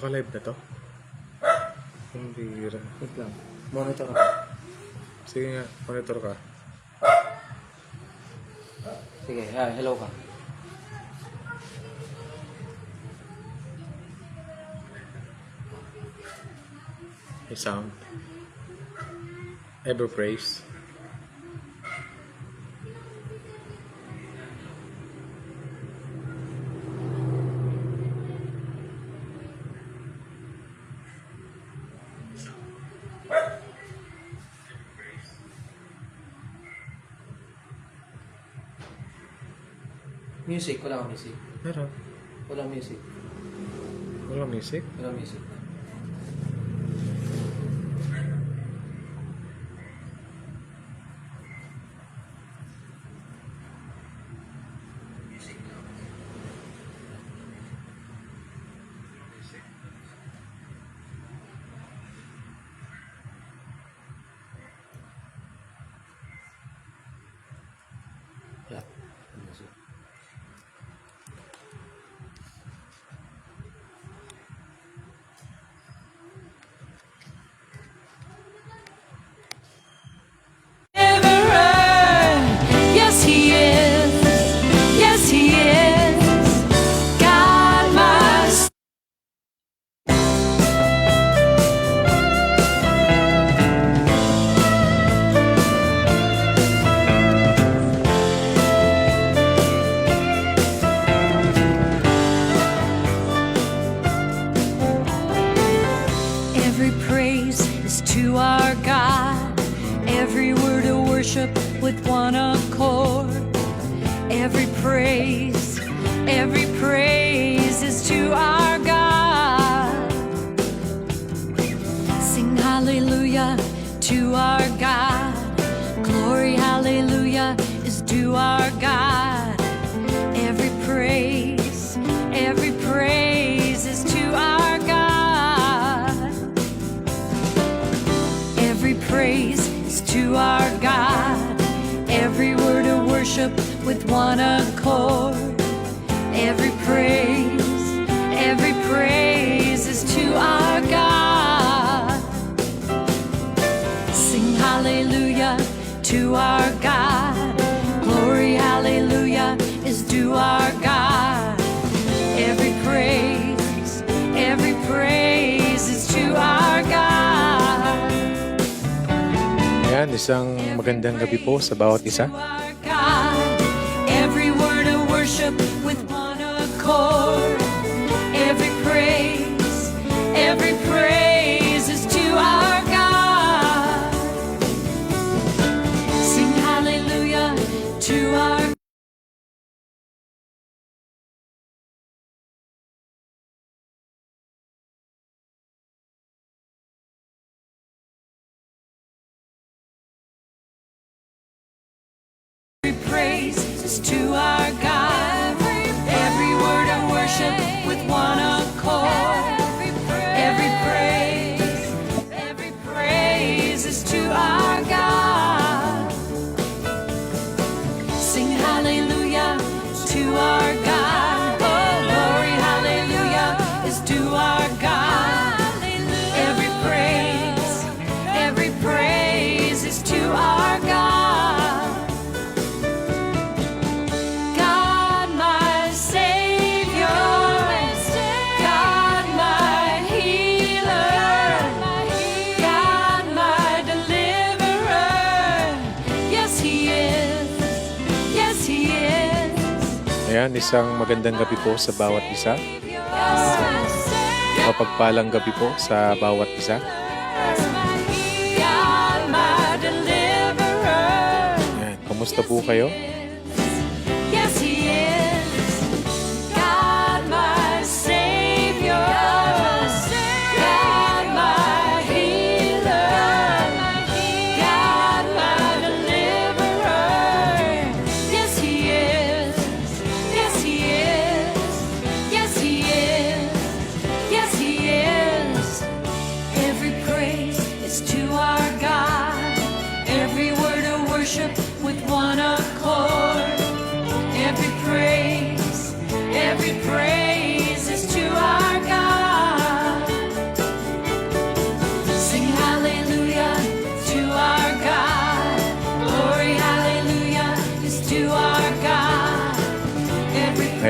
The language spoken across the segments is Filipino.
Naka-live na to? Ang bira. Wait lang. Monitor ako. Sige nga, monitor ka. Sige, hello ka. May sound. Ever praise. Music, wala kang music. Meron. Walang music. Walang music. Walang music. Wala. Music. Yes, he is. Yes, he is. God must. Every praise is to our God. Every word of worship with one accord. Every praise is to our God. Sing hallelujah to our God. Glory, hallelujah is due our God. Every praise is to our God. Every praise is to our God. Every word of worship with one accord. Every praise is to our God. Sing hallelujah to our God. Glory, hallelujah is due our God. Every praise is to our God. Ayan, isang magandang gabi po sa bawat isa. Every word of worship with one accord. Every praise is to our God. Sing hallelujah to our praise is to our God. Every word of worship with one accord. Every praise is to our God. Sing hallelujah to our God. Oh, glory, hallelujah is to our God. Every praise is to our God. God, my Savior, God, my healer, God, my deliverer. Yes, He is. Yes, He is. Ayan, isang magandang gabi po sa bawat isa. Yes, my Savior. Mapagpalang gabi po sa bawat isa. God, my deliverer. Ayan, kamusta po kayo? Yes, He is. God, my Savior. God, my healer. God, my deliverer. Yes, He is. Yes, He is. Yes, He is. Yes, He is. Every praise is to our God. Every word of worship with one accord.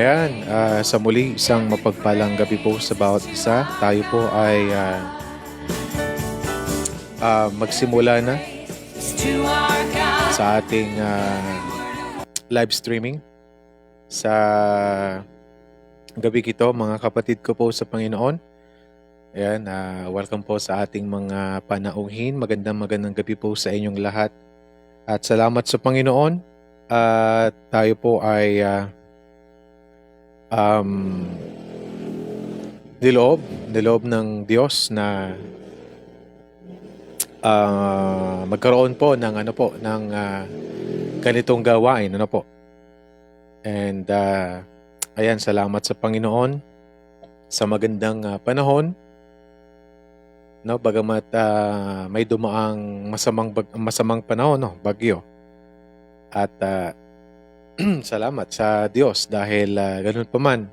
Ayan, sa muli, isang mapagpalang gabi po sa bawat isa. Tayo po ay magsimula na To our God. sa ating live streaming sa gabi ito, mga kapatid ko po sa Panginoon. Ayan, welcome po sa ating mga panauhin. Magandang gabi po sa inyong lahat. At salamat sa Panginoon. At tayo po ay niloob ng Diyos na magkaroon po ng ganitong gawain, And ayan, salamat sa Panginoon sa magandang panahon. Bagamat may dumaang masamang panahon, bagyo. At salamat sa Diyos dahil ganun pa man.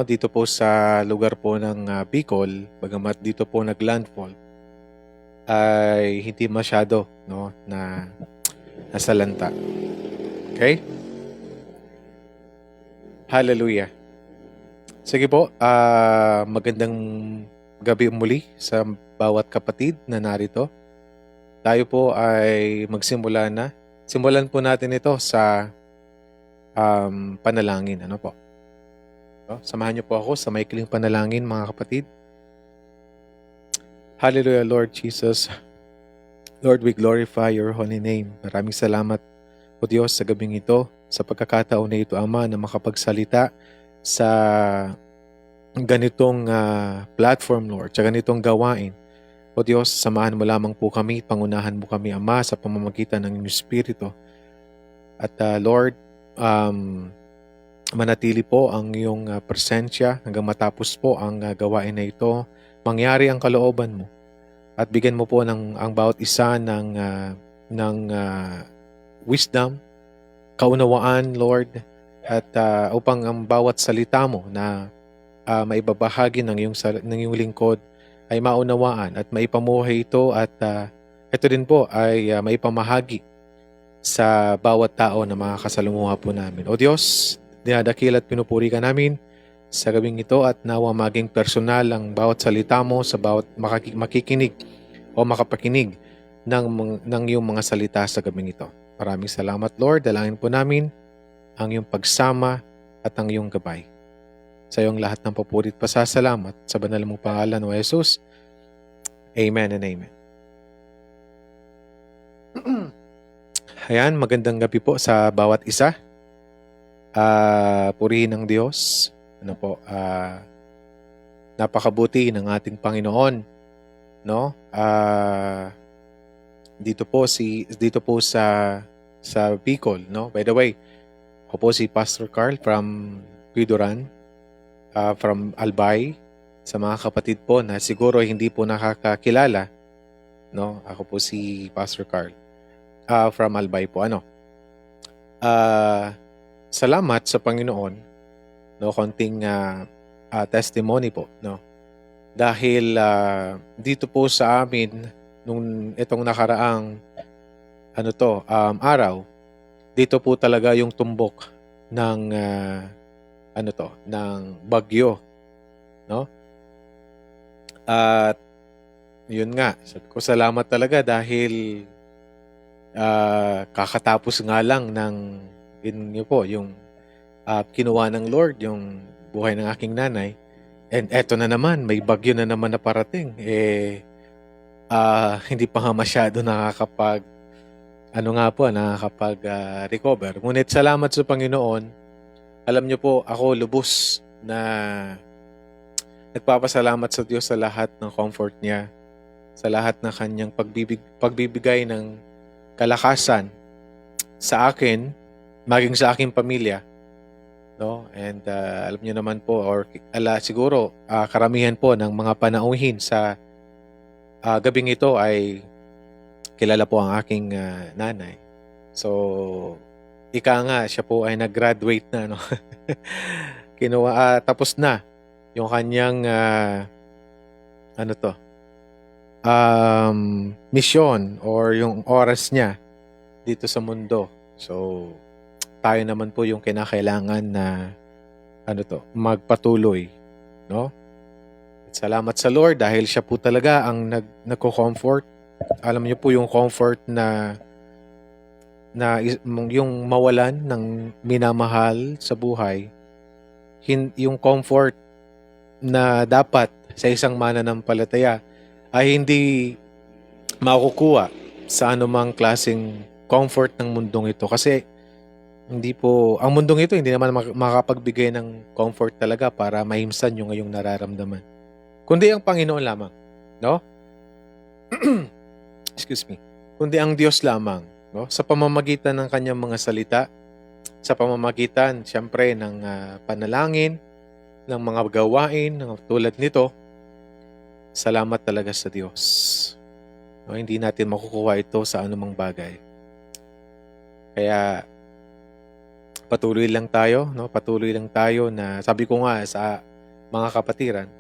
Dito po sa lugar po ng Bicol, bagamat dito po naglandfall, ay hindi masyado na nasalanta. Okay? Hallelujah. Sige po, magandang gabi muli sa bawat kapatid na narito. Tayo po ay magsimula na. Simulan po natin ito sa panalangin. Samahan niyo po ako sa maikling panalangin, mga kapatid. Hallelujah, Lord Jesus. Lord, we glorify your holy name. Maraming salamat, O Diyos, sa gabing ito, sa pagkakataon na ito, Ama, na makapagsalita sa ganitong platform, Lord, sa ganitong gawain. O Diyos, samahan mo lamang po kami, pangunahan mo kami, Ama, sa pamamagitan ng inyong Espiritu. At Lord, manatili po ang iyong presensya hanggang matapos po ang gawain na ito. Mangyari ang kalooban mo at bigyan mo po ang bawat isa ng wisdom, kaunawaan, Lord, at upang ang bawat salita mo na maibabahagi ng iyong lingkod ay maunawaan at maipamuhay ito at ito din po ay maipamahagi sa bawat tao na makakasalumuha po namin. O Diyos, dinadakil at pinupuri ka namin sa gabing ito at nawa maging personal ang bawat salita mo sa bawat makikinig o makapakinig ng iyong mga salita sa gabing ito. Maraming salamat, Lord. Dalangin po namin ang iyong pagsama at ang iyong gabay. Sa iyong lahat ng papuri at pasasalamat sa banal mong pangalan, O Jesus. Amen and amen. Ayan, magandang gabi po sa bawat isa. Purihin ng Diyos. Napakabuti ng ating Panginoon. Dito po sa Bicol. By the way, ako po si Pastor Carl from Quiduran. From Albay, sa mga kapatid po na siguro hindi po nakakakilala, ako po si Pastor Carl from Albay po. Salamat sa Panginoon, konting testimony po, dahil dito po sa amin nung itong nakaraang araw, dito po talaga yung tumbok ng ng bagyo, At yun nga, sabi ko salamat talaga dahil kakatapos nga lang ng yung kinuha ng Lord, yung buhay ng aking nanay. And eto na naman, may bagyo na naman na parating. Hindi pa nga masyado nakakapag-recover. Ngunit salamat sa Panginoon. Alam niyo po, ako lubos na nagpapasalamat sa Diyos sa lahat ng comfort niya, sa lahat ng kanyang pagbibigay ng kalakasan sa akin, maging sa aking pamilya. And alam niyo naman po, or siguro karamihan po ng mga panauhin sa gabing ito ay kilala po ang aking nanay. So, ika nga, siya po ay nag-graduate na, tapos na yung kanyang misyon or yung oras niya dito sa mundo. So, tayo naman po yung kinakailangan na magpatuloy, no? Salamat sa Lord dahil siya po talaga ang nagko-comfort. Alam niyo po yung comfort na yung mawalan ng minamahal sa buhay, yung comfort na dapat sa isang mananampalataya ay hindi makukuha sa anumang klaseng comfort ng mundong ito. Kasi ang mundong ito hindi naman makapagbigay ng comfort talaga para mahimsan yung ngayong nararamdaman. Kundi ang Panginoon lamang, no? Excuse me. Kundi ang Diyos lamang, no? Sa pamamagitan ng kanyang mga salita, sa pamamagitan siyempre ng panalangin, ng mga gawain tulad nito, salamat talaga sa Diyos. No, hindi natin makukuha ito sa anumang bagay. Kaya patuloy lang tayo, no? Patuloy lang tayo na sabi ko nga sa mga kapatiran,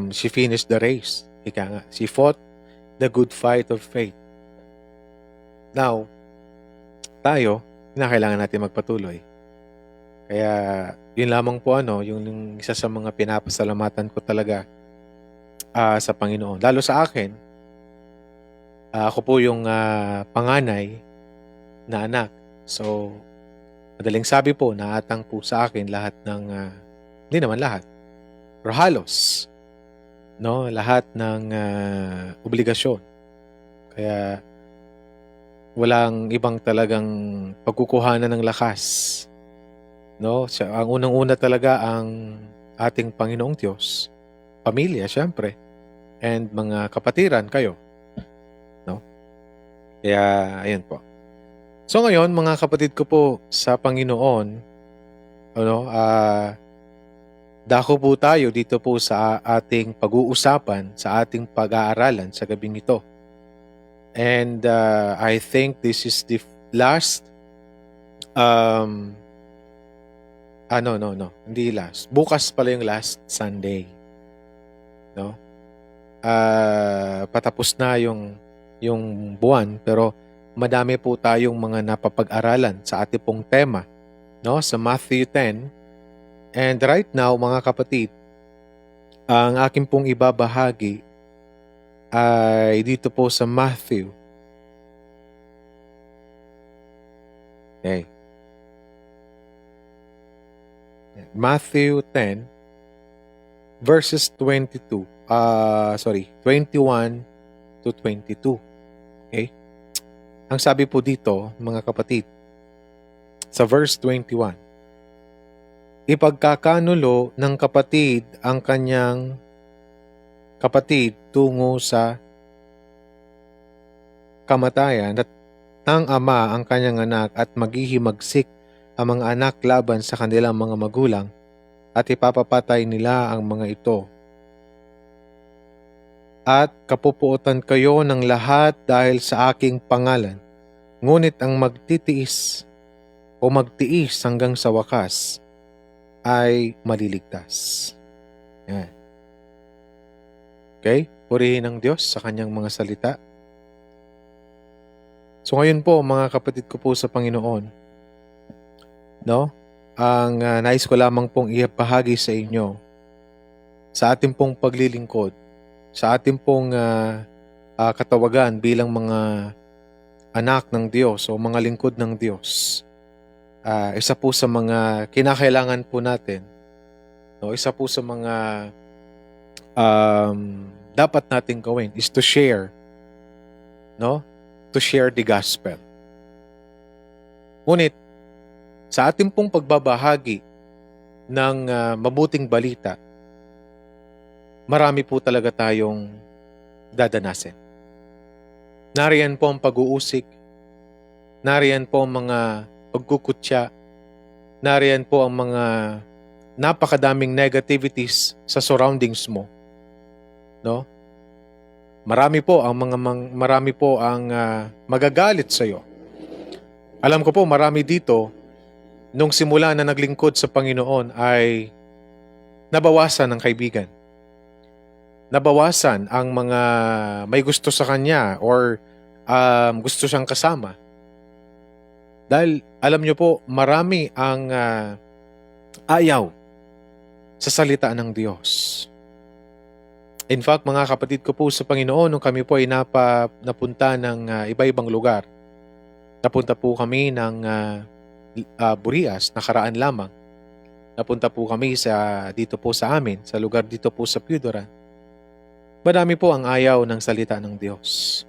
she finished the race. Ika nga, she fought the good fight of faith. Now, tayo, kailangan natin magpatuloy. Kaya, yun lamang po yung isa sa mga pinapasalamatan ko talaga sa Panginoon. Lalo sa akin, ako po yung panganay na anak. So, madaling sabi po, naatang po sa akin lahat ng, hindi naman lahat, pero halos, no, lahat ng obligasyon. Kaya, walang ibang talagang pagkukuhanan ng lakas. No? Ang unang-una talaga ang ating Panginoong Diyos, pamilya, syempre, and mga kapatiran kayo. No? Kaya, ayun po. So ngayon, mga kapatid ko po sa Panginoon, dako po tayo dito po sa ating pag-uusapan, sa ating pag-aaralan sa gabing ito. And I think this is the last, hindi last. Bukas pala yung last Sunday. No? Patapos na yung buwan, pero madami po tayong mga napapag-aralan sa ating pong tema, no, sa Matthew 10. And right now, mga kapatid, ang aking pong ibabahagi ay dito po sa Matthew. Okay. Matthew 10 verses 21 to 22. Okay? Ang sabi po dito, mga kapatid, sa verse 21, ipagkakanulo ng kapatid ang kanyang kapatid tungo sa kamatayan at ng ama ang kanyang anak at maghihimagsik ang mga anak laban sa kanilang mga magulang at ipapapatay nila ang mga ito. At kapupuotan kayo ng lahat dahil sa aking pangalan. Ngunit ang magtitiis o magtiis hanggang sa wakas ay maliligtas. Yan. Okay? Purihin ang Diyos sa kanyang mga salita. So ngayon po, mga kapatid ko po sa Panginoon, no? Ang nais ko lamang pong ibahagi sa inyo sa ating pong paglilingkod, sa ating pong katawagan bilang mga anak ng Diyos o mga lingkod ng Diyos. Isa po sa mga kinakailangan po natin, no, isa po sa mga dapat nating gawin is to share, no? To share the gospel. Ngunit, sa ating pong pagbabahagi ng mabuting balita, marami po talaga tayong dadanasin. Nariyan po ang pag-uusig, nariyan po ang mga pagkukutya, nariyan po ang mga napakadaming negativities sa surroundings mo. No? Marami po ang magagalit sa iyo. Alam ko po marami dito nung simula na naglingkod sa Panginoon ay nabawasan ng kaibigan. Nabawasan ang mga may gusto sa kanya or gusto siyang kasama. Dahil alam nyo po, marami ang ayaw sa salita ng Diyos. In fact, mga kapatid ko po sa Panginoon, nung kami po ay napunta ng iba-ibang lugar, napunta po kami ng Burias, nakaraan lamang. Napunta po kami dito po sa amin, sa lugar dito po sa Piudoran. Madami po ang ayaw ng salita ng Diyos.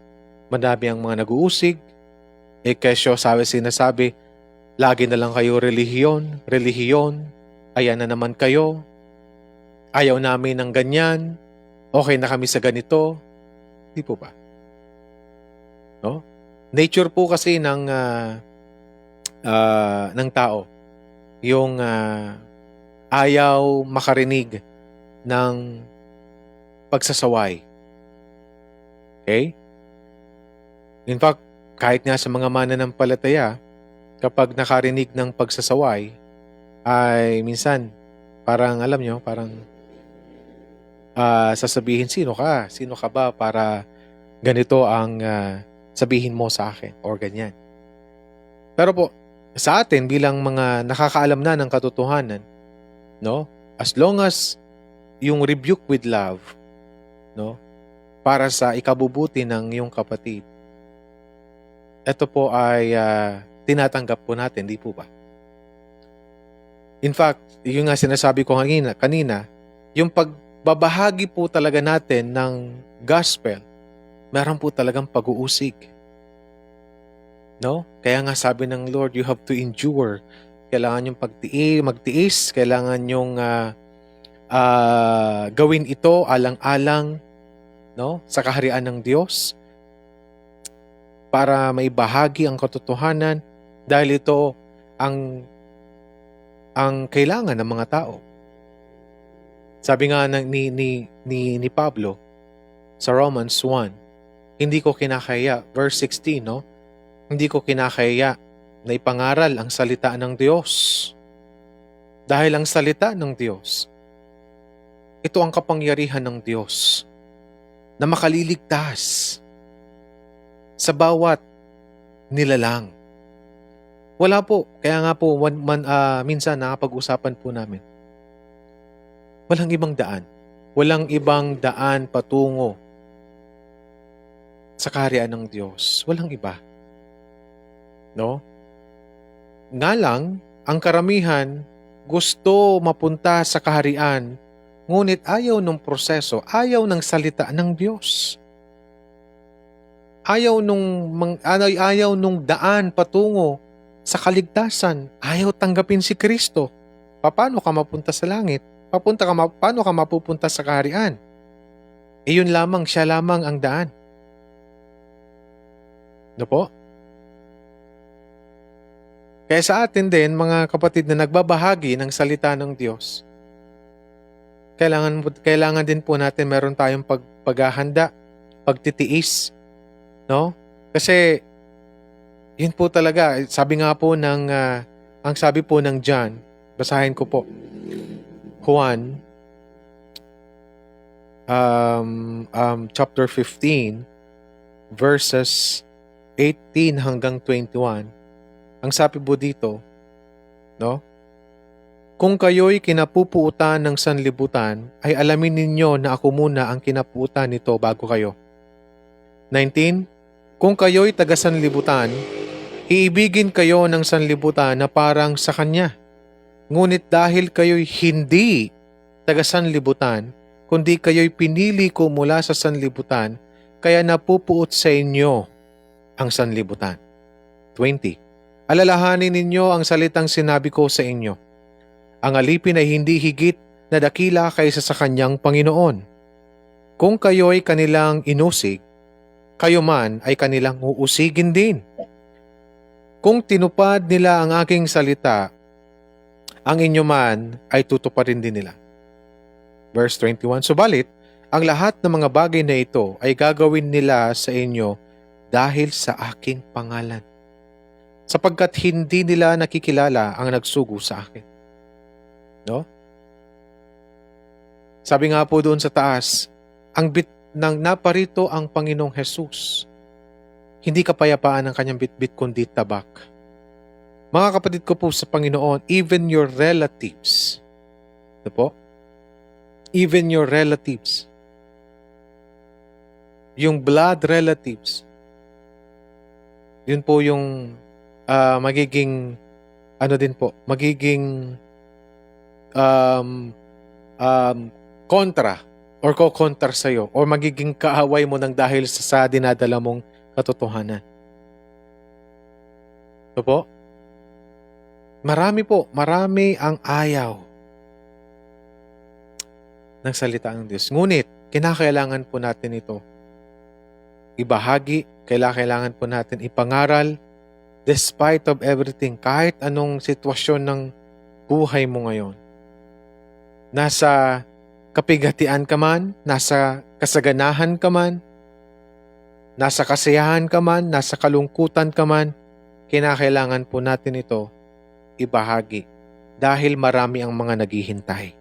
Madami ang mga nag-uusig. Kesyo sinasabi, lagi na lang kayo relihiyon, ayan na naman kayo. Ayaw namin ng ganyan. Okay na kami sa ganito. Di po ba? No? Nature po kasi ng tao yung ayaw makarinig ng pagsasaway. Okay? In fact, kahit nga sa mga mananampalataya, kapag nakarinig ng pagsasaway, ay minsan, parang alam nyo, parang sasabihin, sino ka? Sino ka ba para ganito ang sabihin mo sa akin? Or ganyan. Pero po, sa atin bilang mga nakakaalam na ng katotohanan, no? As long as yung rebuke with love, no? Para sa ikabubuti ng iyong kapatid, ito po ay tinatanggap po natin, di po ba? In fact, yung nga sinasabi ko kanina, yung pagbabahagi po talaga natin ng gospel, meron po talagang pag-uusig. No? Kaya nga sabi ng Lord, you have to endure. Kailangan yung magtiis, kailangan yung gawin ito alang-alang, no? Sa kaharian ng Diyos, para maibahagi ang katotohanan, dahil ito ang kailangan ng mga tao. Sabi nga ni Pablo sa Romans 1, hindi ko kinakaya, verse 16, no? Hindi ko kinakaya na ipangaral ang salita ng Diyos. Dahil ang salita ng Diyos, ito ang kapangyarihan ng Diyos na makaliligtas sa bawat nilalang. Wala po. Kaya nga po, minsan nakapag-usapan po namin. Walang ibang daan. Walang ibang daan patungo sa kaharian ng Diyos. Walang iba. No? Nga lang, ang karamihan gusto mapunta sa kaharian, ngunit ayaw ng proseso, ayaw ng salita ng Diyos. Ayaw nung daan patungo sa kaligtasan. Ayaw tanggapin si Kristo. Paano ka mapunta sa langit? Paano ka mapupunta sa kaharian? Iyon lamang, siya lamang ang daan. No po? Kaya sa atin din, mga kapatid na nagbabahagi ng salita ng Diyos, kailangan din po natin meron tayong paghahanda, pagtitiis, no? Kasi yun po talaga, sabi nga po ang sabi po ng John, basahin ko po, Juan, chapter 15, verses 18 hanggang 21. Ang sabi po dito, no? Kung kayo'y kinapupuutan ng sanlibutan, ay alamin ninyo na ako muna ang kinapuutan nito bago kayo. 19. Kung kayo'y taga-sanlibutan, iibigin kayo ng sanlibutan na parang sa kanya. Ngunit dahil kayo'y hindi taga-sanlibutan, kundi kayo'y pinili ko mula sa sanlibutan, kaya napupuot sa inyo ang sanlibutan. 20. Alalahanin ninyo ang salitang sinabi ko sa inyo. Ang alipin ay hindi higit na dakila kaysa sa kanyang Panginoon. Kung kayo'y kanilang inusig, kayo man ay kanilang uusigin din. Kung tinupad nila ang aking salita, ang inyo man ay tutuparin din nila. Verse 21, subalit, ang lahat ng mga bagay na ito ay gagawin nila sa inyo dahil sa aking pangalan. Sapagkat hindi nila nakikilala ang nagsugo sa akin. No? Sabi nga po doon sa taas, nang naparito ang Panginoong Jesus, hindi kapayapaan ang kanyang bitbit kundi tabak. Mga kapatid ko po sa Panginoon, even your relatives, ano po? Even your relatives, yung blood relatives, yun po yung magiging, ano din po, magiging kontra or ko-kontra sa'yo or magiging kaaway mo ng dahil sa dinadala mong katotohanan. Ito po, marami ang ayaw ng salita ng Diyos. Ngunit, kinakailangan po natin ito ibahagi, kailangan po natin ipangaral despite of everything, kahit anong sitwasyon ng buhay mo ngayon. Nasa kapigatian ka man, nasa kasaganahan ka man, nasa kasiyahan ka man, nasa kalungkutan ka man, kinakailangan po natin ito ibahagi dahil marami ang mga naghihintay.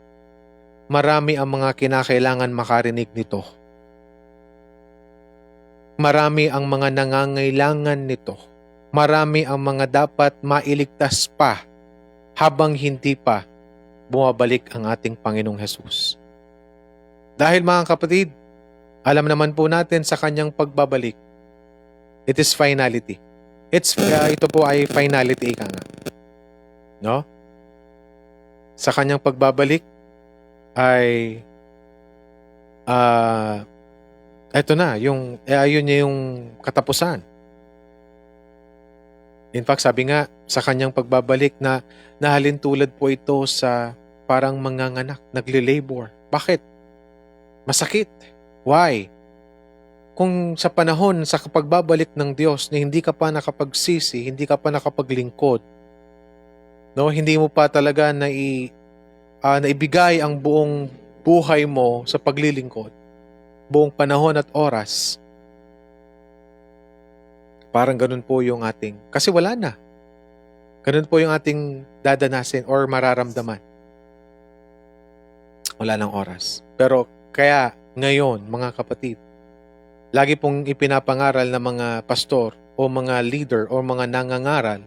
Marami ang mga kinakailangan makarinig nito. Marami ang mga nangangailangan nito. Marami ang mga dapat mailigtas pa habang hindi pa bumabalik ang ating Panginoong Hesus. Dahil mga kapatid, alam naman po natin sa kanyang pagbabalik, it is finality. Ito po ay finality ika nga. No? Sa kanyang pagbabalik ay ito na, ayun niya yung katapusan. In fact, sabi nga, sa kanyang pagbabalik na nahalintulad po ito sa parang manganganak, nagle-labor. Bakit? Masakit. Why? Kung sa panahon, sa pagbabalik ng Diyos na hindi ka pa nakapagsisi, hindi ka pa nakapaglingkod, no, hindi mo pa talaga naibigay ang buong buhay mo sa paglilingkod, buong panahon at oras, parang ganun po yung ating, kasi wala na. Ganun po yung ating dadanasin or mararamdaman. Wala ng oras. Pero kaya ngayon, mga kapatid, lagi pong ipinapangaral ng mga pastor o mga leader o mga nangangaral,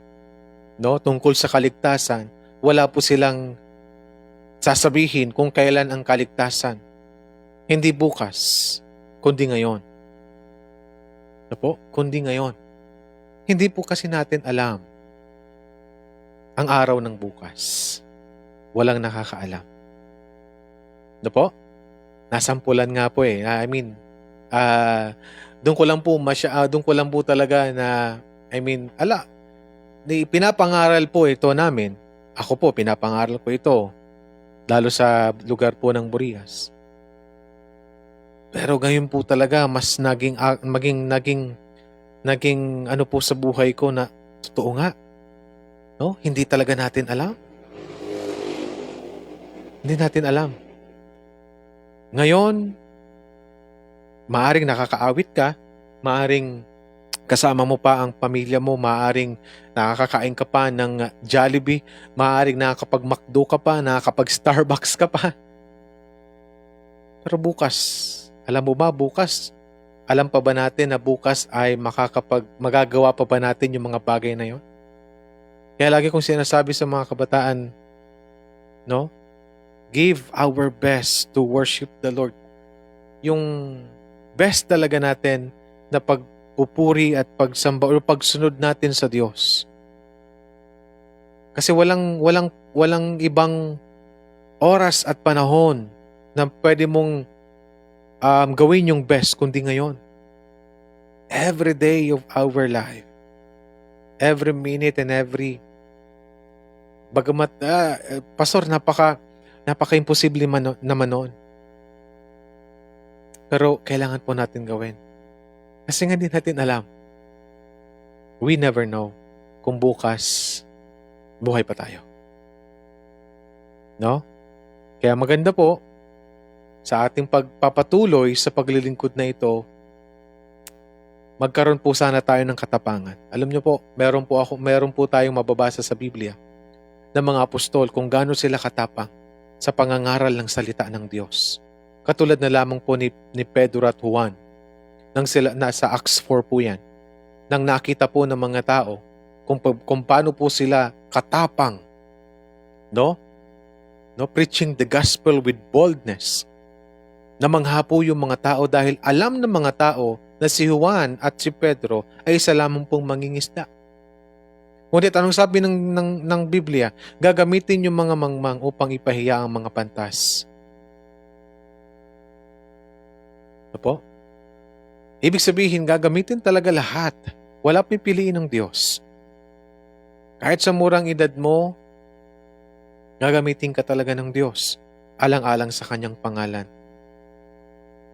no, tungkol sa kaligtasan, wala po silang sasabihin kung kailan ang kaligtasan. Hindi bukas, kundi ngayon. Ano po? Kundi ngayon. Hindi po kasi natin alam ang araw ng bukas. Walang nakakaalam. Ano po? Nasampulan nga po eh. Doon ko lang po talaga na, pinapangaral po ito namin. Ako po, pinapangaral ko ito. Lalo sa lugar po ng Burias. Pero ngayon po talaga mas naging ano po sa buhay ko na totoo nga. No? Hindi talaga natin alam. Hindi natin alam. Ngayon, maaring nakakaawit ka, maaring kasama mo pa ang pamilya mo, maaring nakakakain ka pa ng Jollibee, maaring nakakapag-McDo ka pa, nakakapag-Starbucks ka pa. Pero bukas, alam mo ba bukas? Alam pa ba natin na bukas ay magagawa pa ba natin yung mga bagay na yon? Kaya lagi kong sinasabi sa mga kabataan, no? Give our best to worship the Lord. Yung best talaga natin na pagpupuri at pagsamba o pagsunod natin sa Diyos. Kasi walang ibang oras at panahon na pwede mong gawin yung best kundi ngayon. Every day of our life. Every minute and every bagamat pastor, napaka-imposible naman noon. Pero kailangan po natin gawin. Kasi nga din natin alam. We never know kung bukas buhay pa tayo. No? Kaya maganda po sa ating pagpapatuloy sa paglilingkod na ito, magkaroon po sana tayo ng katapangan. Alam niyo po, meron po tayong mababasa sa Biblia ng mga apostol kung gaano sila katapang sa pangangaral ng salita ng Diyos. Katulad na lamang po ni Pedro at Juan. Nang sila, nasa Acts 4 po yan. Nang nakita po ng mga tao kung paano po sila katapang, no? No, preaching the gospel with boldness. Namangha po yung mga tao dahil alam ng mga tao na si Juan at si Pedro ay isa lamang pong mangingisda. Ngunit anong sabi ng Biblia? Gagamitin yung mga mangmang upang ipahiya ang mga pantas. Ano po? Ibig sabihin, gagamitin talaga lahat. Wala pipiliin ng Diyos. Kahit sa murang edad mo, gagamitin ka talaga ng Diyos, alang-alang sa kanyang pangalan.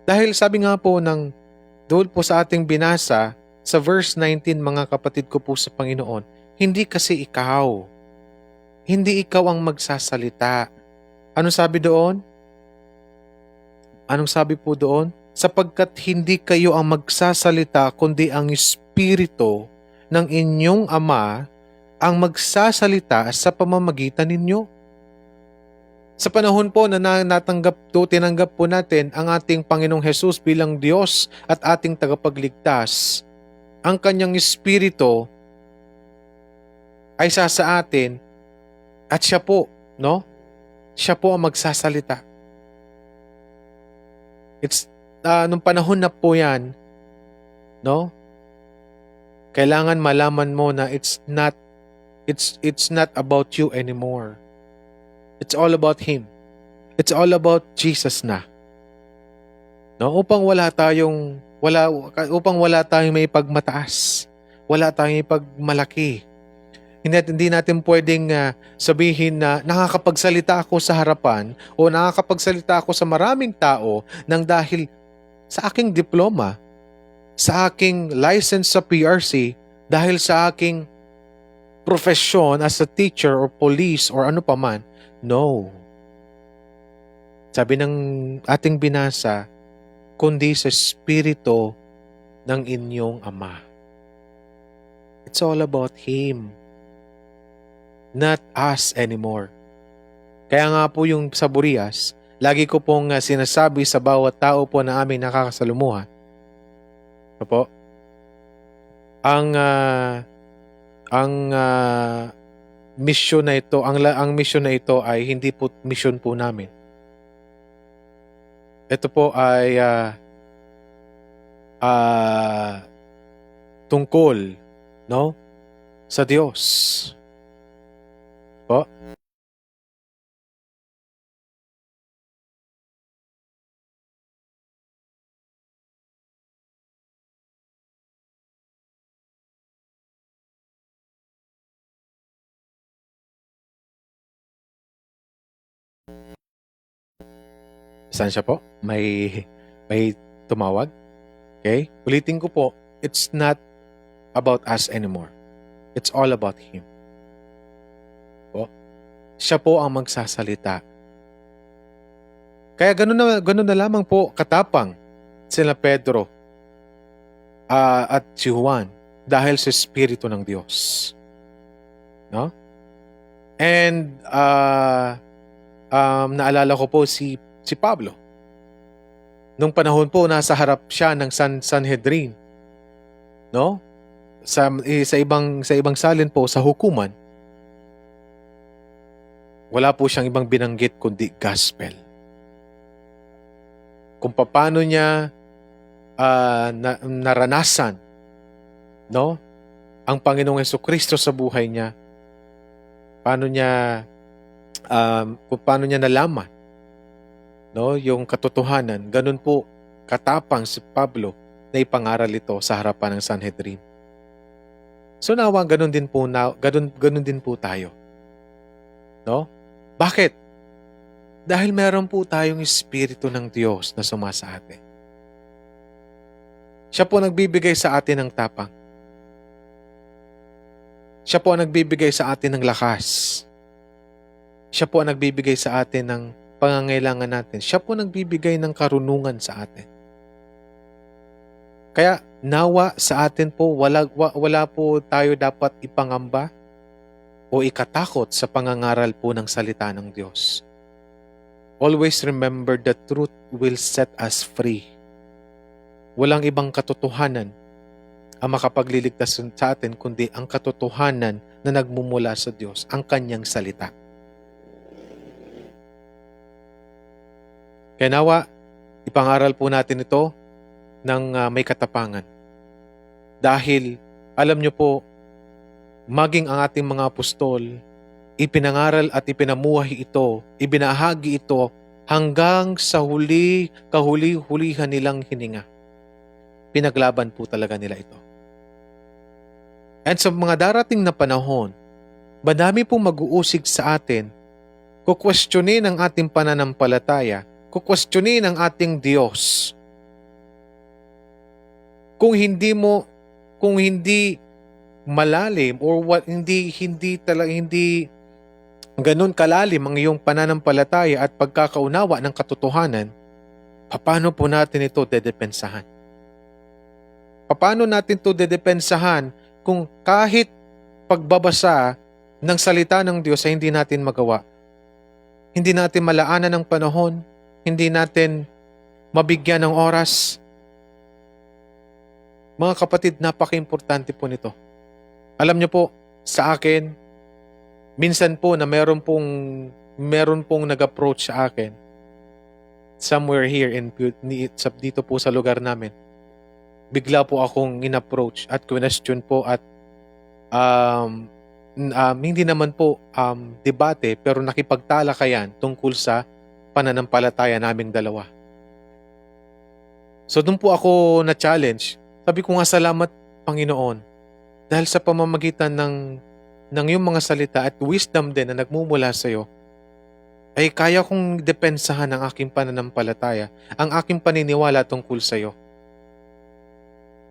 Dahil sabi nga po doon po sa ating binasa, sa verse 19, mga kapatid ko po sa Panginoon, hindi kasi ikaw. Hindi ikaw ang magsasalita. Anong sabi doon? Anong sabi po doon? Sapagkat hindi kayo ang magsasalita, kundi ang Espiritu ng inyong Ama ang magsasalita sa pamamagitan ninyo. Sa panahon po na tinanggap po natin ang ating Panginoong Hesus bilang Diyos at ating tagapagligtas, ang kanyang Espiritu ay sa atin at siya po, no? Siya po ang magsasalita. Nung panahon na po yan, no? Kailangan malaman mo na it's not about you anymore. It's all about Him. It's all about Jesus na. No, upang wala tayong may pagmataas, wala tayong ipagmalaki. Hindi natin pwedeng sabihin na nakakapagsalita ako sa harapan o nakakapagsalita ako sa maraming tao nang dahil sa aking diploma, sa aking license sa PRC, dahil sa aking profesyon as a teacher or police or ano pa man. No. Sabi ng ating binasa, kundi sa Espiritu ng inyong Ama. It's all about Him. Not us anymore. Kaya nga po yung sa Burias, lagi ko pong sinasabi sa bawat tao po na aming nakakasalumuha. Ano po? Ang mission na ito, ang mission na ito ay hindi po mission po namin. Ito po ay tungkol, no, sa Diyos. Po? Saan siya po? May tumawag? Okay? Ulitin ko po, it's not about us anymore. It's all about Him. Po? Siya po ang magsasalita. Kaya ganun na lamang po katapang sila Pedro at si Juan dahil sa Espiritu ng Diyos. No? And naalala ko po si Pablo. Nung panahon po nasa harap siya ng Sanhedrin, no? Sa ibang salin po sa hukuman, wala po siyang ibang binanggit kundi gospel. Kung paano niya naranasan, no, ang Panginoong Hesukristo sa buhay niya, kung paano niya nalaman, no, yung katotohanan. Ganun po katapang si Pablo na ipangaral ito sa harapan ng Sanhedrin. So nawa ganun din po tayo. No? Bakit? Dahil meron po tayong Espiritu ng Diyos na sumasa atin. Siya po nagbibigay sa atin ng tapang. Siya po ang nagbibigay sa atin ng lakas. Siya po ang nagbibigay sa atin ng pangangailangan natin. Siya po nagbibigay ng karunungan sa atin. Kaya nawa sa atin po, wala po tayo dapat ipangamba o ikatakot sa pangangaral po ng salita ng Diyos. Always remember the truth will set us free. Walang ibang katotohanan ang makapagliligtas sa atin, kundi ang katotohanan na nagmumula sa Diyos, ang kanyang salita. Kaya nawa, ipangaral po natin ito ng may katapangan. Dahil, alam nyo po, maging ang ating mga apostol, ipinangaral at ipinamuhay ito, ibinahagi ito hanggang sa kahuli-hulihan nilang hininga. Pinaglaban po talaga nila ito. And sa mga darating na panahon, madami pong mag-uusig sa atin, kukwestiyonin ang ating pananampalataya, kukwestiyonin ang ating Diyos. Kung hindi malalim or hindi ganun kalalim ang iyong pananampalataya at pagkakaunawa ng katotohanan, paano po natin ito dedepensahan? Paano natin ito dedepensahan kung kahit pagbabasa ng salita ng Diyos ay hindi natin magawa? Hindi natin malaanan ng panahon, hindi natin mabigyan ng oras. Mga kapatid, napaka-importante po nito. Alam niyo po, sa akin, minsan po na meron pong nag-approach sa akin somewhere here dito po sa lugar namin. Bigla po akong in-approach at question po at hindi naman po debate pero nakipagtalakayan tungkol sa pananampalataya naming dalawa. So doon po ako na-challenge. Sabi ko nga, salamat Panginoon dahil sa pamamagitan ng iyong mga salita at wisdom din na nagmumula sa iyo, ay kaya kong depensahan ang aking pananampalataya, ang aking paniniwala tungkol sa iyo.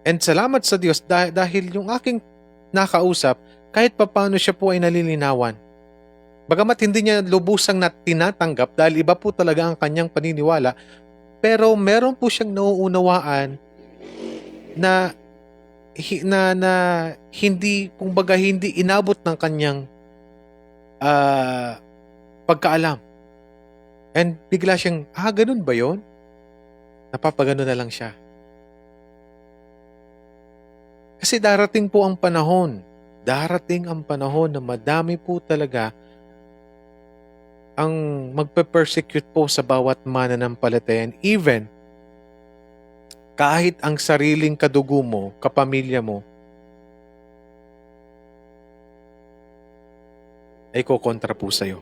And salamat sa Diyos dahil yung aking nakausap, kahit papaano siya po ay nalilinawan. Bagamat hindi niya lubusang tinatanggap dahil iba po talaga ang kanyang paniniwala, pero meron po siyang nauunawaan na hindi, kumbaga hindi inabot ng kanyang pagkaalam. And bigla siyang, ganun ba yun? Napapagano na lang siya. Kasi darating ang panahon na madami po talaga ang magpe-persecute po sa bawat mananampalataya. And even, kahit ang sariling kadugo mo, kapamilya mo, ay kokontra po sa'yo.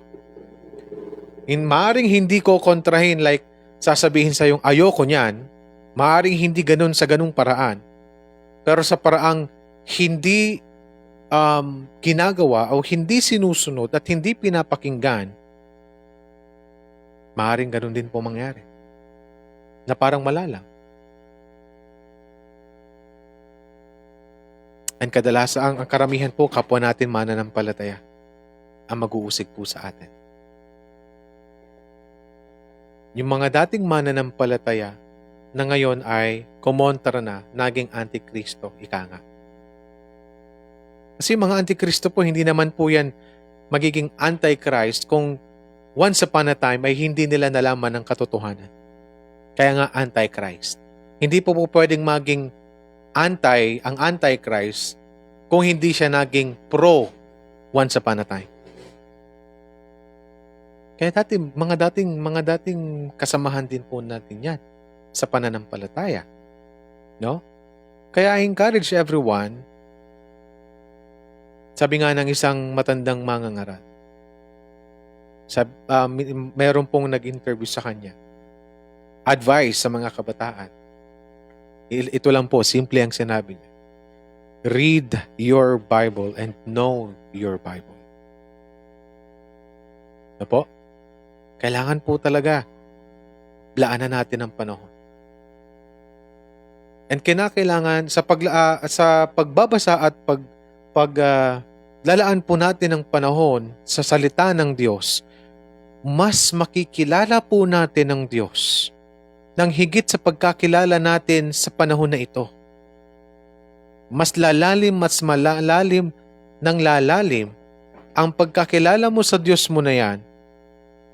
Maaring hindi ko kontrahin like sasabihin sa'yong ayoko niyan, maaring hindi ganun sa ganung paraan. Pero sa paraang hindi ginagawa o hindi sinusunod at hindi pinapakinggan, maaring ganun din po mangyari. Na parang malalang. And kadalasan ang karamihan po kapwa natin mananampalataya ang mag-uusig po sa atin. Yung mga dating mananampalataya na ngayon ay kumontra na, naging antikristo, ika nga. Kasi mga antikristo po, hindi naman po yan magiging antichrist kung once upon a time ay hindi nila nalaman ang katotohanan. Kaya nga antichrist. Hindi po pwedeng maging ang antichrist kung hindi siya naging pro once upon a time. Kaya mga dating kasamahan din po natin yan sa pananampalataya. No? Kaya I encourage everyone, sabi nga ng isang matandang mangangaral, meron pong nag-interview sa kanya, advice sa mga kabataan. Ito lang po, simple ang sinabi niya. Read your Bible and know your Bible. Na po? Kailangan po talaga laanan natin ang panahon. And kinakailangan sa pagbabasa at lalaan po natin ng panahon sa salita ng Diyos, mas makikilala po natin ang Diyos nang higit sa pagkakilala natin sa panahon na ito. Mas lalalim ang pagkakilala mo sa Diyos mo na yan,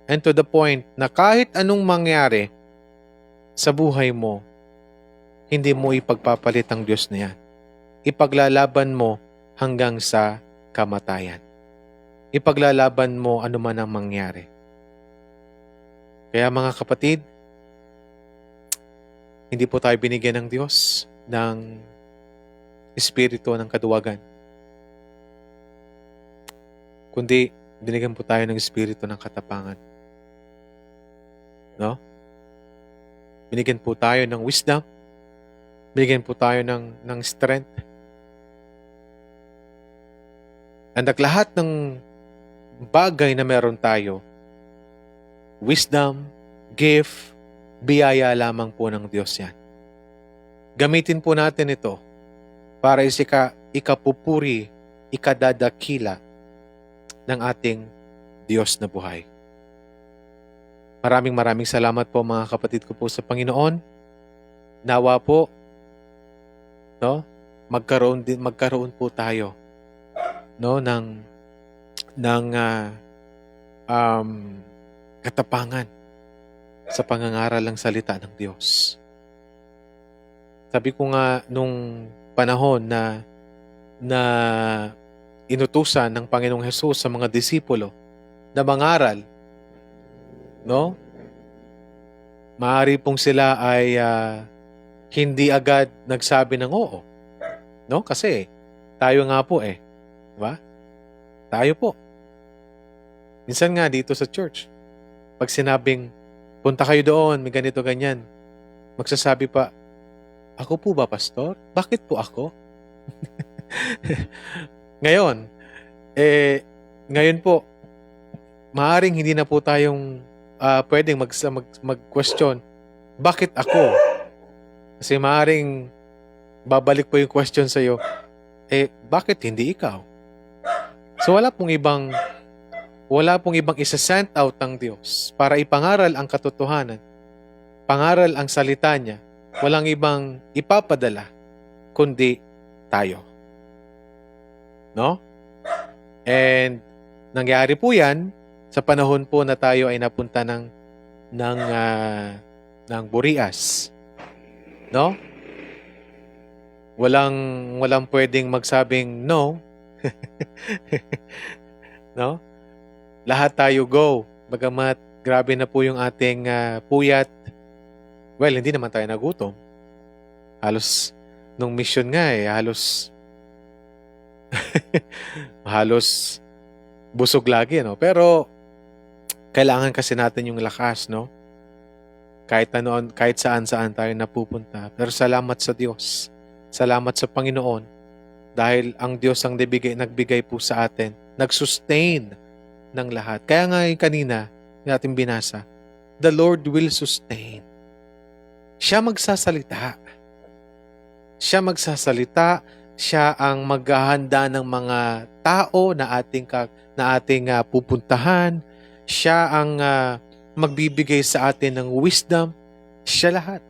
and to the point na kahit anong mangyari sa buhay mo, hindi mo ipagpapalit ang Diyos na yan. ipaglalaban mo hanggang sa kamatayan. Ipaglalaban mo anuman ang mangyari. Kaya mga kapatid, hindi po tayo binigyan ng Diyos ng espiritu ng kaduwagan, kundi binigyan po tayo ng espiritu ng katapangan. No? Binigyan po tayo ng wisdom, binigyan po tayo ng strength. And ang lahat ng bagay na meron tayo, wisdom, gift, biyaya lamang po ng Diyos yan. Gamitin po natin ito para ikapupuri, ikadadakila ng ating Diyos na buhay. Maraming salamat po mga kapatid ko po sa Panginoon. Nawa po, no, magkaroon po tayo, no, ng katapangan sa pangangaral ng salita ng Diyos. Sabi ko nga nung panahon na inutusan ng Panginoong Hesus sa mga disipulo na mangaral, no? Maaari pong sila ay hindi agad nagsabi ng oo. No? Kasi tayo nga po diba? Tayo po. Minsan nga dito sa church, pag sinabing, punta kayo doon, may ganito, ganyan, magsasabi pa, ako po ba, pastor? Bakit po ako? Ngayon po, maaring hindi na po tayong pwedeng mag-question, bakit ako? Kasi maaring babalik po yung question sa'yo, bakit hindi ikaw? So wala pong ibang isa-send out ng Diyos para ipangaral ang katotohanan, pangaral ang salita niya, walang ibang ipapadala, kundi tayo. No? And nangyari po yan sa panahon po na tayo ay napunta ng Burias. No? Walang pwedeng magsabing no. No? Lahat tayo go. Bagamat grabe na po yung ating puyat. Well, hindi naman tayo nagutom. Halos nung mission nga halos busog lagi, no? Pero kailangan kasi natin yung lakas, no? Kahit saan tayo napupunta. Pero salamat sa Diyos. Salamat sa Panginoon dahil ang Diyos ang nagbigay po sa atin, nag-sustain ng lahat. Kaya nga kanina natin binasa, the Lord will sustain. Siya magsasalita. Siya ang maghahanda ng mga tao na ating pupuntahan. Siya ang magbibigay sa atin ng wisdom. Siya lahat.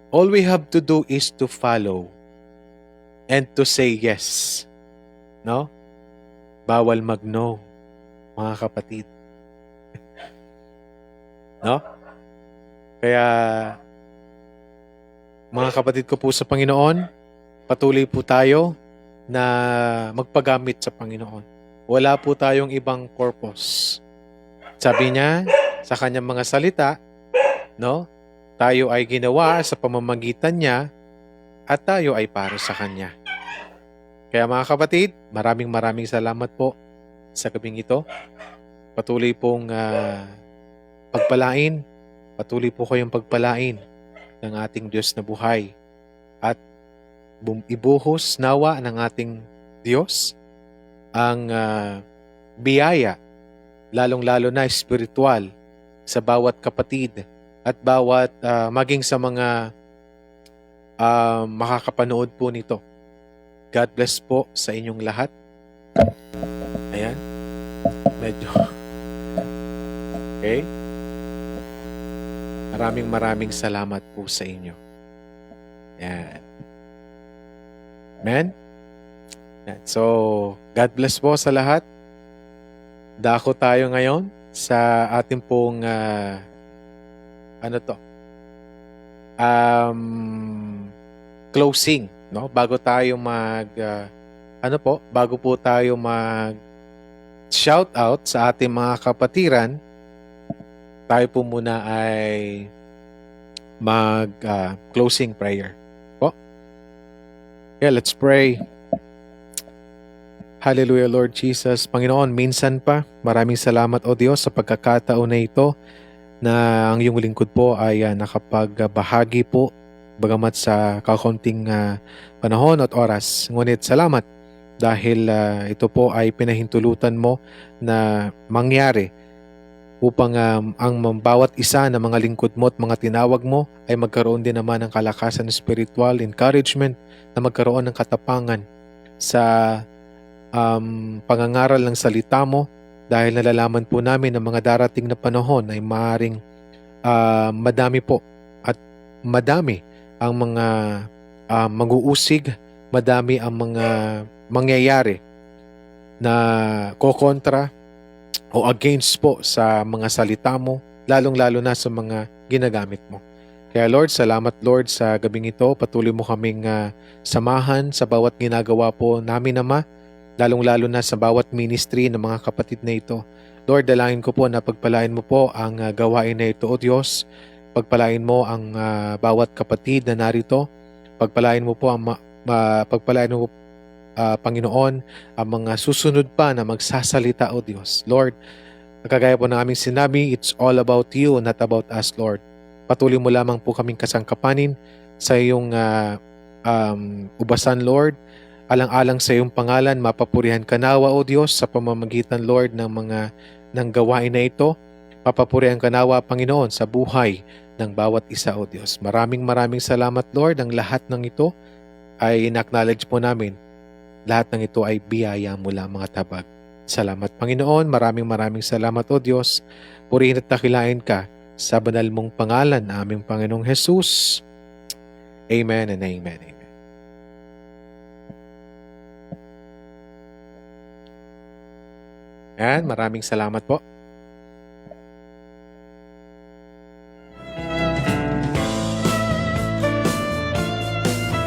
All we have to do is to follow and to say yes. No? Bawal mag-no, mga kapatid. No? Kaya, mga kapatid ko po sa Panginoon, patuloy po tayo na magpagamit sa Panginoon. Wala po tayong ibang purpose. Sabi niya sa kanyang mga salita, no? Tayo ay ginawa sa pamamagitan niya at tayo ay para sa kanya. Kaya mga kapatid, maraming salamat po sa gabing ito. Patuloy pong pagpalain. Patuloy po kayong pagpalain ng ating Diyos na buhay. At ibuhos nawa ng ating Diyos ang biyaya, lalong-lalo na espiritual, sa bawat kapatid at bawat maging sa mga makakapanood po nito. God bless po sa inyong lahat. Ayan. Medyo. Okay. Maraming salamat po sa inyo. Ayan. Amen? Ayan. So, God bless po sa lahat. Dako tayo ngayon sa ating pong closing, no? Bago tayo bago po tayo shout out sa ating mga kapatiran, tayo po muna ay closing prayer. Po. Yeah, let's pray. Hallelujah, Lord Jesus. Panginoon, minsan pa, maraming salamat o Diyos sa pagkakataon na ito na ang iyong lingkod po ay nakapagbahagi po bagamat sa kakaunting panahon at oras. Ngunit salamat dahil ito po ay pinahintulutan mo na mangyari upang ang bawat isa ng mga lingkod mo at mga tinawag mo ay magkaroon din naman ng kalakasan spiritual, encouragement, na magkaroon ng katapangan sa pangangaral ng salita mo, dahil nalalaman po namin na mga darating na panahon ay maaaring madami po at madami ang mga mag-uusig, madami ang mga mangyayari na kokontra o against po sa mga salita mo, lalong-lalo na sa mga ginagamit mo. Kaya Lord, salamat Lord sa gabing ito. Patuloy mo kaming samahan sa bawat ginagawa po namin, Ama, lalong-lalo na sa bawat ministry ng mga kapatid na ito. Lord, dalangin ko po na pagpalain mo po ang gawain na ito, O Diyos. Pagpalain mo ang bawat kapatid na narito. Pagpalain mo po Panginoon, ang mga susunod pa na magsasalita, O Diyos. Lord, kagaya po ng aming sinabi, it's all about you, not about us, Lord. Patuloy mo lamang po kaming kasangkapanin sa iyong ubasan, Lord. Alang-alang sa iyong pangalan, mapapurihan ka nawa, O Diyos, sa pamamagitan, Lord, ng gawain na ito. Mapapurihan ka nawa, Panginoon, sa buhay ng bawat isa, O Diyos. Maraming salamat, Lord. Ang lahat ng ito ay in-acknowledge po namin. Lahat ng ito ay biyaya mula, mga tabag. Salamat, Panginoon. Maraming salamat, O Diyos. Purihin at dakilain ka sa banal mong pangalan na aming Panginoong Jesus. Amen and amen. Amen. Yan, maraming salamat po.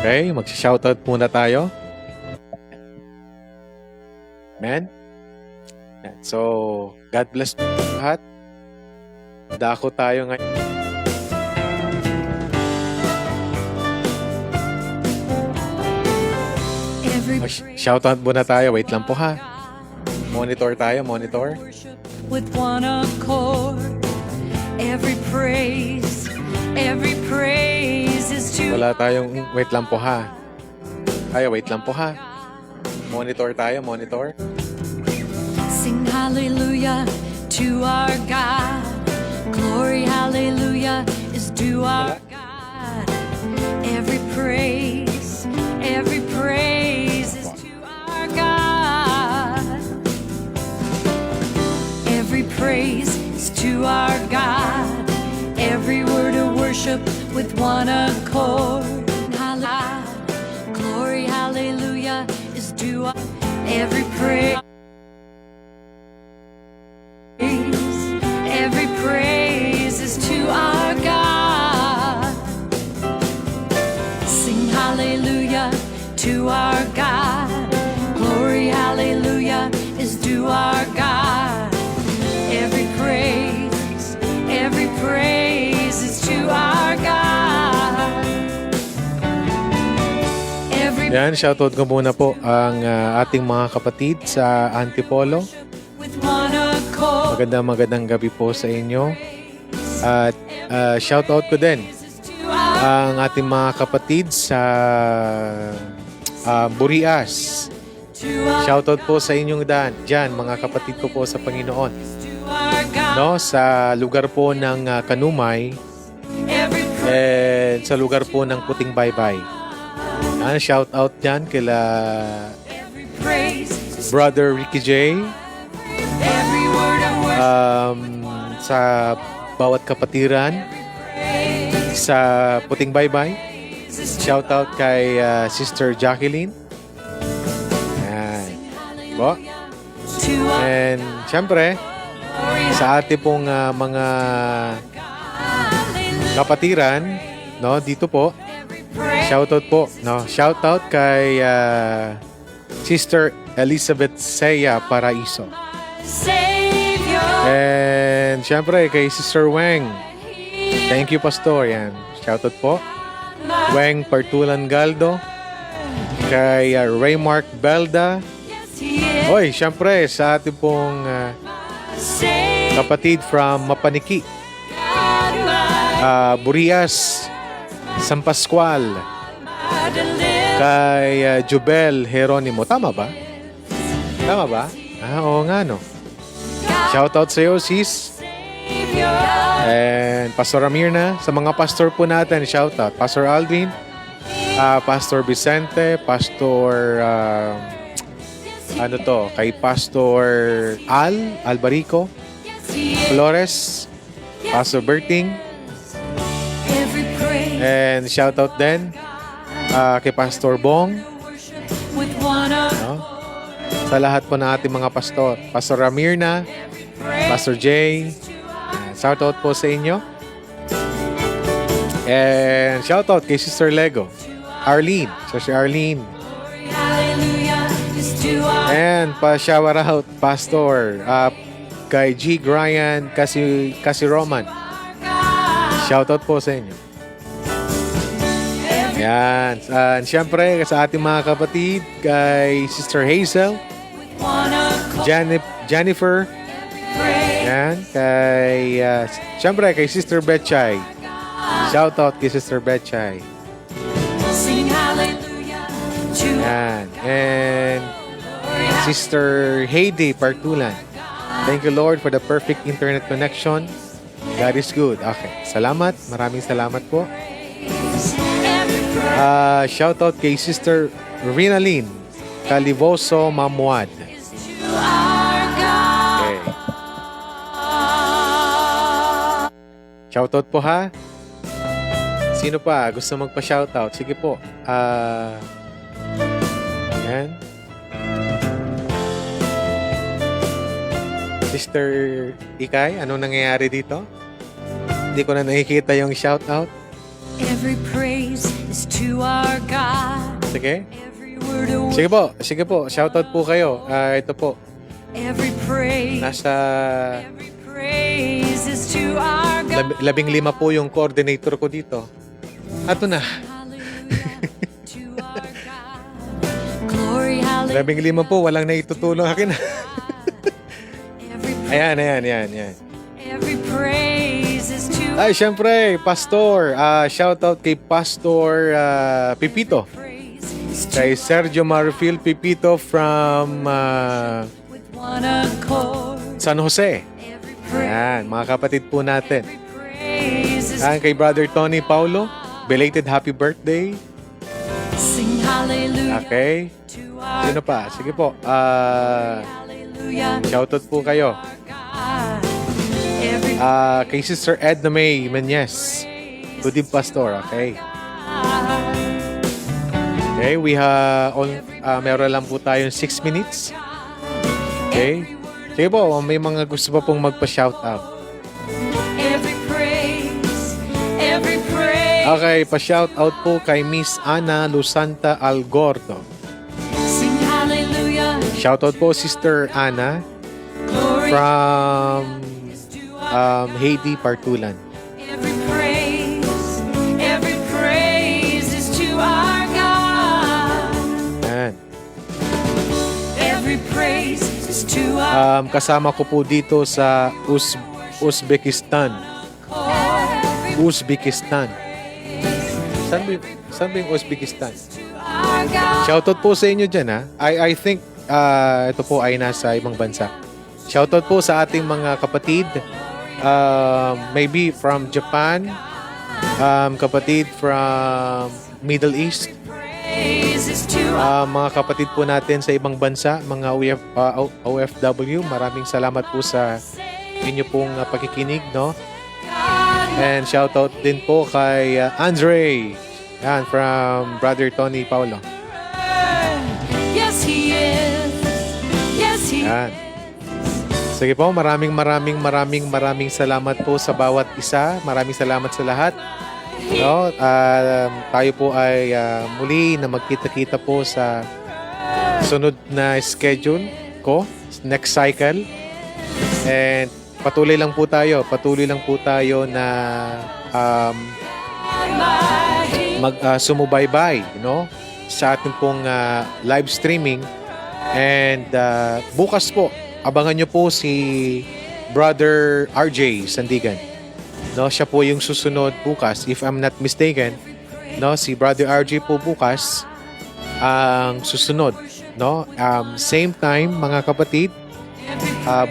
Okay, mag-shoutout muna tayo. Amen. So, God bless lahat. Dako tayo ngayon. Shoutout muna tayo. Wait lang po ha. Monitor tayo, monitor. With one accord, every praise is to Wala tayong, wait lang po ha. Wait lang po ha. Monitor tayo, monitor. sing hallelujah to our God. Glory, hallelujah is to our God. Every praise is to our God. Every praise is to our God. Every word of worship with one accord. Hallelujah. Glory, hallelujah is to our every praise. Every praise is to our God. Sing hallelujah to our God. Glory, hallelujah is to our God. Every praise is to our God. Yan, shoutout ko muna po ang ating mga kapatid sa Antipolo. With one accord. Magandang gabi po sa inyo. At shoutout ko din ang ating mga kapatid sa Burias. Shoutout po sa inyong dyan, mga kapatid ko po sa Panginoon. No, sa lugar po ng Kanumay and sa lugar po ng Puting Baybay. Shoutout dyan kila Brother Ricky J. Sa bawat kapatiran sa Puting Baybay. Shoutout kay Sister Jacqueline. Yan. Po. And syempre, sa ating pong mga kapatiran, no, dito po Shoutout po, no? Shoutout kay Sister Elizabeth Seya Paraiso. Savior. And syempre kay Sister Weng. Thank you, Pastor. Yan. Shoutout po. Weng Partulan Galdo. Kay Raymark Belda. Oy, syempre sa ating pong kapatid from Mapaniki. Burias San Pascual. Kay Jubel Heronimo. Tama ba? Tama ba? Oo nga, no? Shoutout sa iyo, sis. And Pastor Amirna. Sa mga pastor po natin, shoutout. Pastor Aldrin. Pastor Vicente. Pastor... kay Pastor Albarico. Flores. Pastor Berting. And shoutout din kay Pastor Bong. No? Sa lahat po ng ating mga pastor. Pastor Ramirna, Pastor Jay. Shoutout po sa inyo. And shoutout kay Sister Lego. Arlene. Si Arlene. And pa-shower out, Pastor, kay G. Ryan kasi Roman. Shoutout po sa inyo. Yan. And syempre, sa ating mga kapatid, kay Sister Hazel, Jennifer, yan, kay, syempre, kay Sister Betchay. Shoutout kay Sister Betchay. Yan. And Sister Heidi Partulan. Thank you, Lord, for the perfect internet connection. God is good. Okay. Salamat. Maraming salamat po. Shoutout kay Sister Rinalyn Calivoso Mamuad. Okay. Shoutout po, ha? Sino pa gusto magpa-shoutout? Sige po. Yan. Sister Ikay, anong nangyayari dito? Hindi ko na nakikita yung shoutout. Every praise is to our God. Sige. Every word of Sige po. Shoutout po kayo. Ito po. every praise. Nasa Every praise is to our God. 15 po yung coordinator ko dito. Ato na. Hallelujah to our God. Glory, hallelujah. 15 po. Walang naitutulong akin. Ayan. Every praise is to Ay, syempre, Pastor. Shoutout kay Pastor Pipito. praise is to Kay Sergio Marfil Pipito from with one accord. San Jose. Every praise, Ayan, mga kapatid po natin. praise is Ayan, kay Brother Tony Paulo. Belated happy birthday. sing hallelujah Okay. to our Sino pa? Sige po. hallelujah Shoutout po kayo. God. Every Kay Sister Edna May Menyes. Good evening, Pastor. Okay. Okay, we meron lang po tayong 6 minutes. Okay. Sige po, may mga gusto pa pong magpa-shoutout. every praise, every praise. Okay, pa-shoutout po kay Miss Ana Lusanta Algordo. Sing hallelujah, Shoutout po, Sister Ana glory. from Haiti Partulan. Every praise is to our God. Ayan. Every praise is to our Kasama ko po dito sa Uzbekistan. Uzbekistan. Saan ba yung Uzbekistan? God. Shoutout po sa inyo dyan, ha? I think ito po ay nasa ibang bansa. Shoutout po sa ating mga kapatid. Maybe from Japan. Kapatid from Middle East. Praise is to Mga kapatid po natin sa ibang bansa, mga OFW. Maraming salamat po sa inyo pong pakikinig, no? And shoutout din po kay Andre. Yan, from Brother Tony Paulo. Yes, He is. Yes, He is. Yan. Sige po, maraming salamat po sa bawat isa. Maraming salamat sa lahat. No, tayo po ay muli na magkita-kita po sa sunod na schedule ko, next cycle. And patuloy lang po tayo na sumubaybay, sa ating pong live streaming. And bukas po, abangan nyo po si Brother RJ Sandigan. No, siya po yung susunod bukas, if I'm not mistaken. No, si Brother RJ po bukas ang susunod, no? Same time, mga kapatid.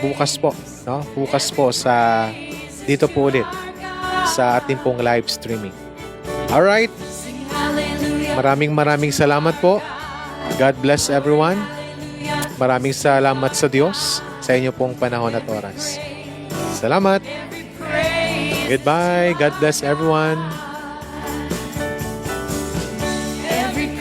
Bukas po, no? Bukas po sa dito po ulit sa ating pong live streaming. All right. Maraming salamat po. God bless everyone. Maraming salamat sa Diyos sa inyo pong panahon at oras. Salamat. Goodbye. God bless everyone.